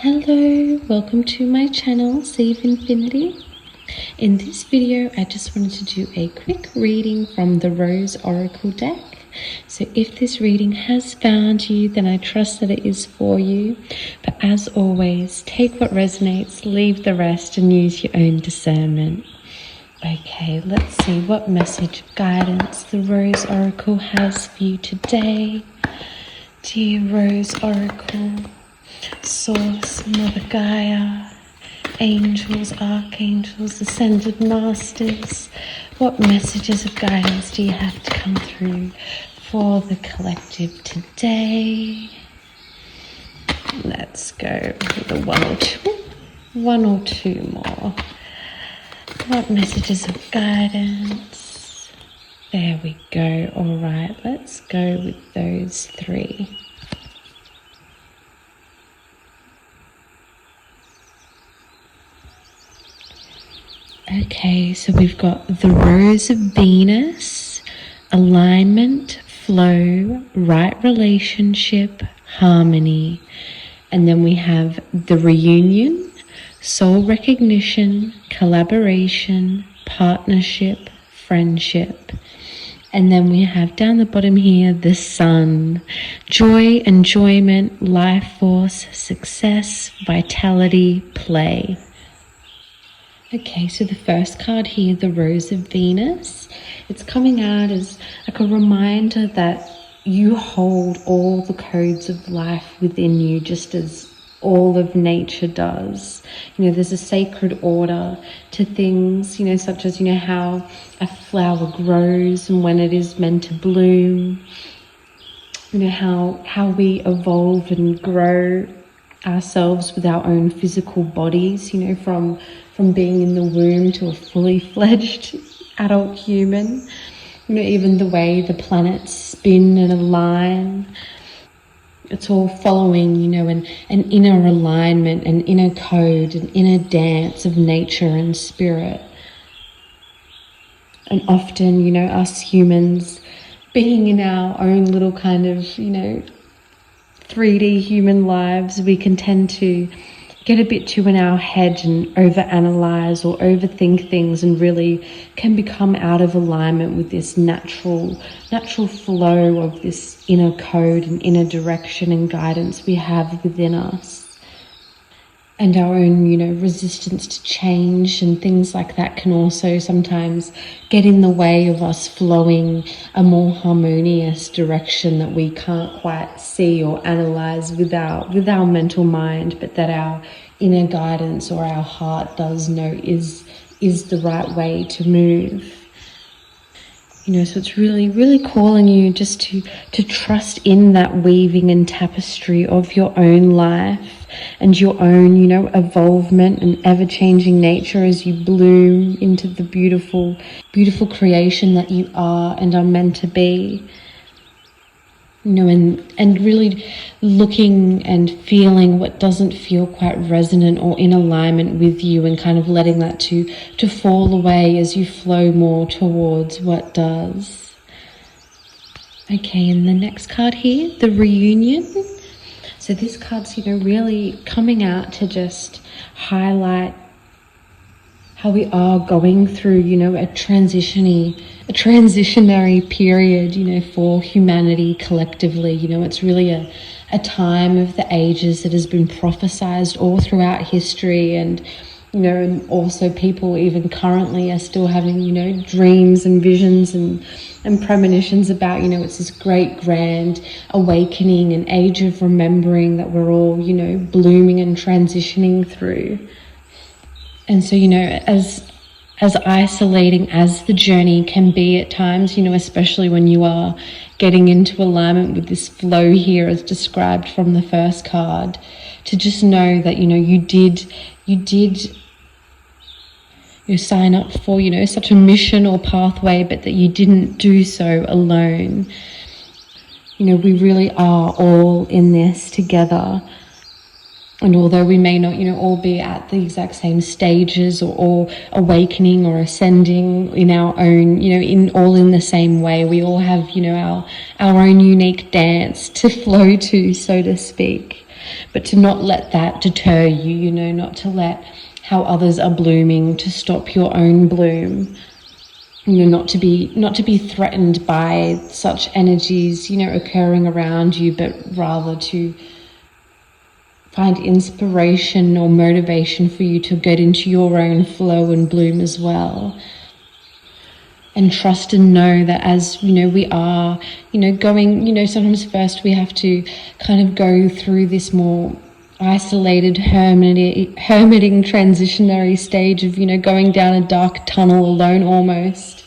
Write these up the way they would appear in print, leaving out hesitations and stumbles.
Hello, welcome to my channel, Save Infinity. In this video, I just wanted to do a quick reading from the Rose Oracle deck. So if this reading has found you, then I trust that it is for you. But as always, take what resonates, leave the rest, and use your own discernment. Okay, let's see what message of guidance the Rose Oracle has for you today. Dear Rose Oracle, Source, Mother Gaia, angels, archangels, ascended masters, what messages of guidance do you have to come through for the collective today? Let's go with a one or two more. What messages of guidance? There we go. All right, let's go with those three. Okay, so we've got the Rose of Venus, alignment, flow, right relationship, harmony. And then we have the Reunion, soul recognition, collaboration, partnership, friendship. And then we have down the bottom here, the Sun, joy, enjoyment, life force, success, vitality, play. Okay, so the first card here, the Rose of Venus, it's coming out as like a reminder that you hold all the codes of life within you, just as all of nature does. You know, there's a sacred order to things, you know, such as, you know, how a flower grows and when it is meant to bloom. You know, how we evolve and grow ourselves with our own physical bodies, you know, from being in the womb to a fully fledged adult human. You know, even the way the planets spin and align, it's all following, you know, an inner alignment, an inner code, an inner dance of nature and spirit. And often, you know, us humans being in our own little kind of, you know, 3D human lives, we can tend to get a bit too in our head and overanalyze or overthink things, and really can become out of alignment with this natural flow of this inner code and inner direction and guidance we have within us. And our own, you know, resistance to change and things like that can also sometimes get in the way of us flowing a more harmonious direction that we can't quite see or analyze with our mental mind, but that our inner guidance or our heart does know is the right way to move. You know, so it's really calling you just to trust in that weaving and tapestry of your own life and your own, you know, evolvement and ever-changing nature as you bloom into the beautiful creation that you are and are meant to be. You know, and really looking and feeling what doesn't feel quite resonant or in alignment with you, and kind of letting that to fall away as you flow more towards what does. Okay, and the next card here, the Reunion. So this card's, you know, really coming out to just highlight how we are going through, you know, a transitionary period, you know, for humanity collectively. You know, it's really a time of the ages that has been prophesized all throughout history, and, you know, and also people even currently are still having, you know, dreams and visions and premonitions about, you know, it's this great grand awakening and age of remembering that we're all, you know, blooming and transitioning through. And so, you know, as isolating as the journey can be at times, you know, especially when you are getting into alignment with this flow here as described from the first card, to just know that, you know, you did you sign up for, you know, such a mission or pathway, but that you didn't do so alone. You know, we really are all in this together. And although we may not, you know, all be at the exact same stages or awakening or ascending in our own, you know, all in the same way, we all have, you know, our own unique dance to flow to, so to speak. but to not let that deter you, you know, not to let how others are blooming to stop your own bloom. You know, not to be threatened by such energies, you know, occurring around you, but rather to find inspiration or motivation for you to get into your own flow and bloom as well. And trust and know that as, you know, we are, you know, going, you know, sometimes first we have to kind of go through this more isolated hermiting transitionary stage of, you know, going down a dark tunnel alone almost.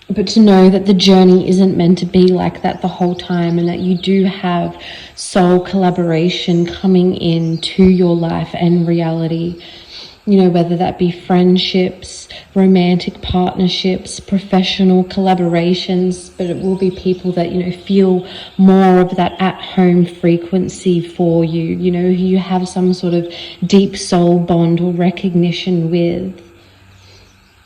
But to know that the journey isn't meant to be like that the whole time, and that you do have soul collaboration coming into your life and reality. You know, whether that be friendships, romantic partnerships, professional collaborations, but it will be people that, you know, feel more of that at-home frequency for you, you know, who you have some sort of deep soul bond or recognition with.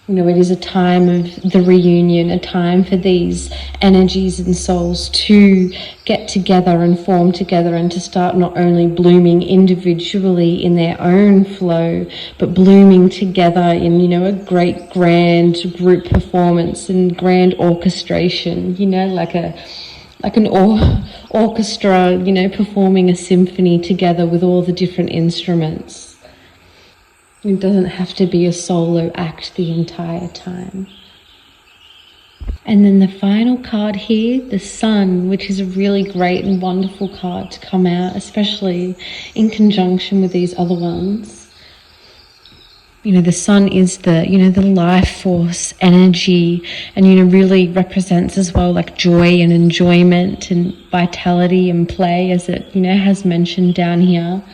You know, it is a time of the reunion, a time for these energies and souls to get together and form together and to start not only blooming individually in their own flow, but blooming together in, you know, a great grand group performance and grand orchestration, you know, like an orchestra, you know, performing a symphony together with all the different instruments. It doesn't have to be a solo act the entire time. And then the final card here, the Sun, which is a really great and wonderful card to come out, especially in conjunction with these other ones. You know, the Sun is the, you know, the life force energy, and, you know, really represents as well like joy and enjoyment and vitality and play, as it, you know, has mentioned down here.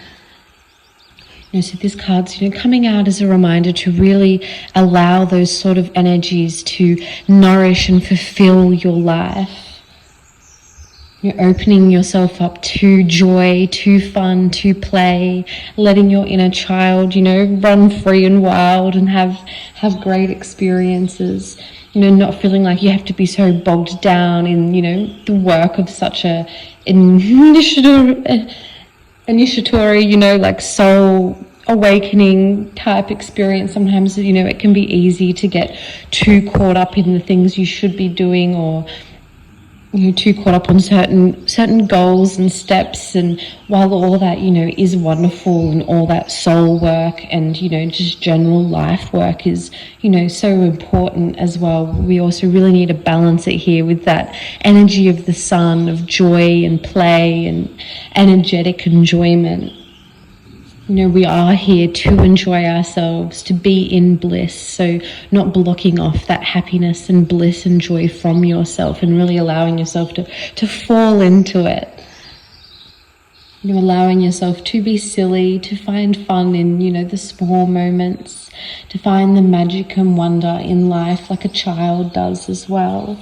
You know, so this card's, you know, coming out as a reminder to really allow those sort of energies to nourish and fulfill your life. You're opening yourself up to joy, to fun, to play, letting your inner child, you know, run free and wild and have great experiences. You know, not feeling like you have to be so bogged down in, you know, the work of such a initiatory, you know, like soul awakening type experience. Sometimes, you know, it can be easy to get too caught up in the things you should be doing, or, you know, too caught up on certain goals and steps. And while all that, you know, is wonderful, and all that soul work and, you know, just general life work is, you know, so important as well, we also really need to balance it here with that energy of the Sun, of joy and play and energetic enjoyment. You know, we are here to enjoy ourselves, to be in bliss, so not blocking off that happiness and bliss and joy from yourself, and really allowing yourself to fall into it. You know, allowing yourself to be silly, to find fun in, you know, the small moments, to find the magic and wonder in life like a child does as well.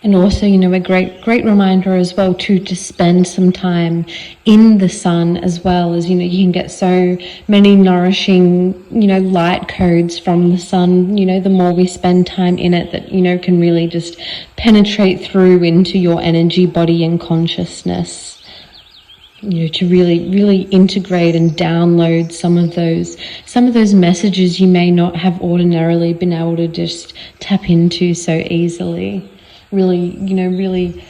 And also, you know, a great reminder as well to spend some time in the Sun as well, as, you know, you can get so many nourishing, you know, light codes from the Sun, you know, the more we spend time in it, that, you know, can really just penetrate through into your energy, body and consciousness. You know, to really integrate and download some of those messages you may not have ordinarily been able to just tap into so easily. Really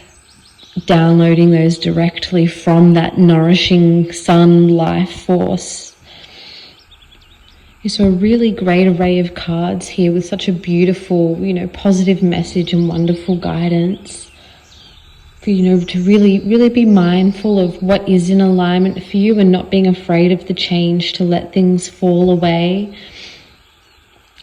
downloading those directly from that nourishing Sun life force. So a really great array of cards here with such a beautiful, you know, positive message and wonderful guidance. For, you know, to really be mindful of what is in alignment for you, and not being afraid of the change, to let things fall away.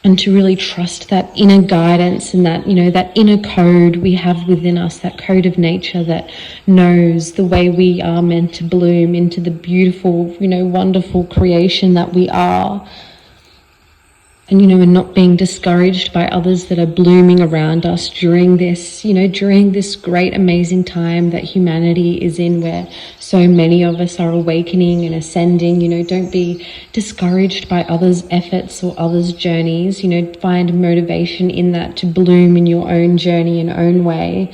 And to really trust that inner guidance and that, you know, that inner code we have within us, that code of nature that knows the way we are meant to bloom into the beautiful, you know, wonderful creation that we are. And, you know, and not being discouraged by others that are blooming around us during this, you know, during this great, amazing time that humanity is in, where so many of us are awakening and ascending. You know, don't be discouraged by others' efforts or others' journeys. You know, find motivation in that to bloom in your own journey and own way.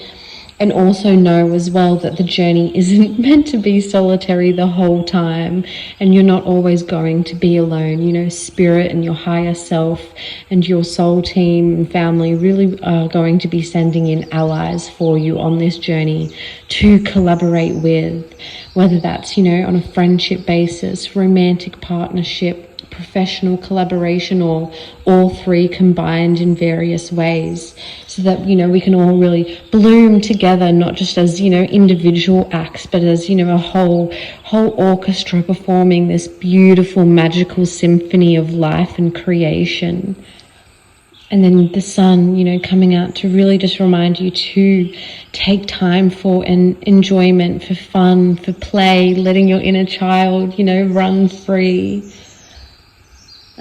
And also know as well that the journey isn't meant to be solitary the whole time, and you're not always going to be alone. You know, spirit and your higher self and your soul team and family really are going to be sending in allies for you on this journey to collaborate with, whether that's, you know, on a friendship basis, romantic partnership, professional collaboration, or all three combined in various ways, so that, you know, we can all really bloom together, not just as, you know, individual acts, but as, you know, a whole orchestra performing this beautiful magical symphony of life and creation. And then the sun, you know, coming out to really just remind you to take time for enjoyment, for fun, for play, letting your inner child, you know, run free.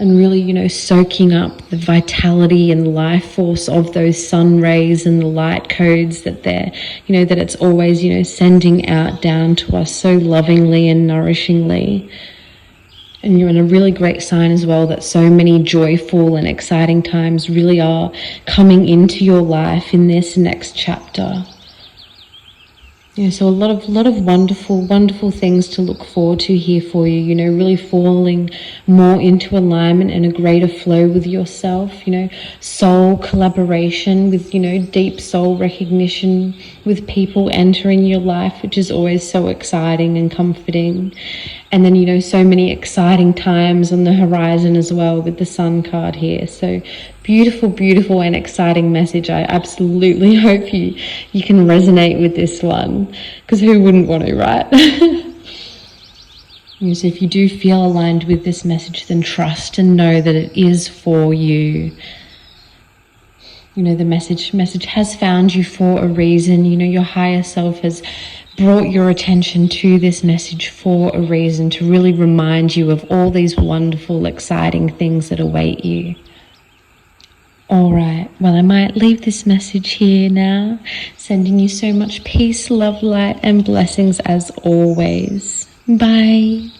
And really, you know, soaking up the vitality and life force of those sun rays and the light codes that they're, you know, that it's always, you know, sending out down to us so lovingly and nourishingly. And you're in a really great sign as well that so many joyful and exciting times really are coming into your life in this next chapter. Yeah, so a lot of wonderful things to look forward to here for you, you know, really falling more into alignment and a greater flow with yourself, you know, soul collaboration with, you know, deep soul recognition with people entering your life, which is always so exciting and comforting. And then, you know, so many exciting times on the horizon as well with the sun card here. So beautiful and exciting message. I absolutely hope you can resonate with this one, because who wouldn't want to, right? So if you do feel aligned with this message, then trust and know that it is for you. You know, the message has found you for a reason. You know, your higher self has brought your attention to this message for a reason, to really remind you of all these wonderful, exciting things that await you. All right, well, I might leave this message here now, sending you so much peace, love, light, and blessings as always. Bye.